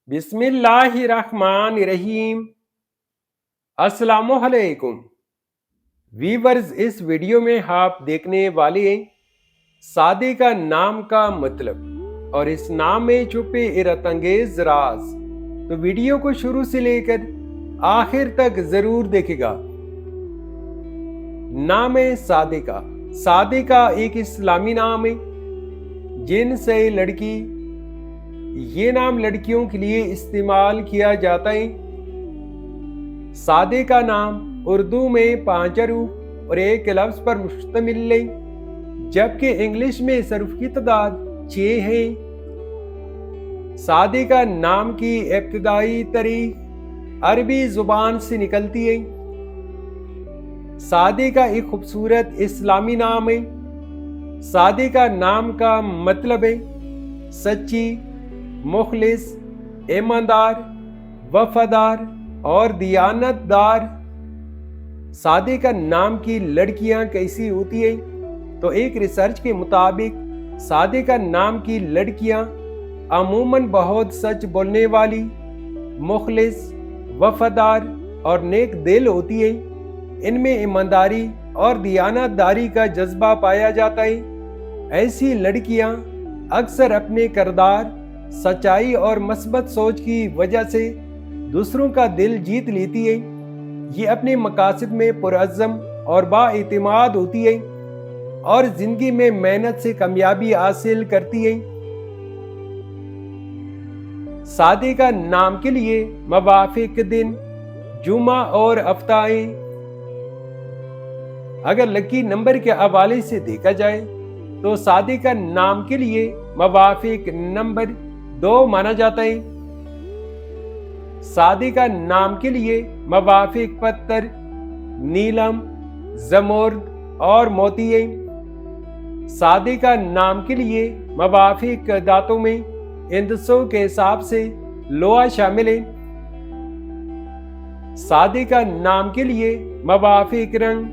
बिस्मिल्लाहिर्रहमानिर्रहीम। अस्सलामुअलैकुम वीवर्स, इस वीडियो में आप देखने वाले हैं सादे का नाम का मतलब और इस नाम में छुपे हैरतअंगेज राज। तो वीडियो को शुरू से लेकर आखिर तक जरूर देखेगा। नाम है सादे का। सादे का एक इस्लामी नाम है जिनसे लड़की, ये नाम लड़कियों के लिए इस्तेमाल किया जाता है। सादे का नाम उर्दू में 5 हरूफ और एक लफ्ज पर मुश्तमिल है, जबकि इंग्लिश में इस हरूफ की तादाद 6 है। सादे का नाम की इब्तिदाई तारीख अरबी जुबान से निकलती है। सादे का एक खूबसूरत इस्लामी नाम है। सादे का नाम का मतलब है सच्ची, मुखलिस, ईमानदार, वफादार और दियानतदार। सादे का नाम की लड़कियां कैसी होती हैं? तो एक रिसर्च के मुताबिक सादे का नाम की लड़कियां अमूमन बहुत सच बोलने वाली, मुखलिस, वफादार और नेक दिल होती हैं। इनमें ईमानदारी और दियानतदारी का जज्बा पाया जाता है। ऐसी लड़कियां अक्सर अपने किरदार, सच्चाई और मस्बत सोच की वजह से दूसरों का दिल जीत लेती है। ये अपने मकासद में पुरअज़्म और बाइतिमाद होती है और जिंदगी में मेहनत से कामयाबी हासिल करती है। सादे का नाम के लिए मवाफिक दिन, जुमा और हफ्ताएं। अगर लकी नंबर के हवाले से देखा जाए तो सादे का नाम के लिए मवाफिक नंबर 2 माना जाता है। सादे का नाम के लिए मवाफिक पत्थर नीलम, जमोर्द और मोती है। सादे का नाम के लिए मवाफिक दांतों में इंदसों के हिसाब से लोहा शामिल है। सादे का नाम के लिए मवाफिक रंग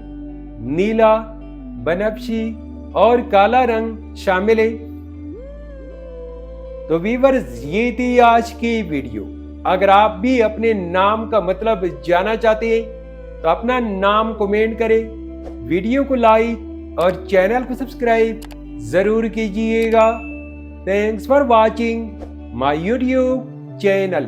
नीला, बनफशी और काला रंग शामिल है। तो व्यूअर्स, ये थी आज की वीडियो। अगर आप भी अपने नाम का मतलब जानना चाहते हैं तो अपना नाम कमेंट करें, वीडियो को लाइक और चैनल को सब्सक्राइब जरूर कीजिएगा। Thanks for watching my YouTube channel.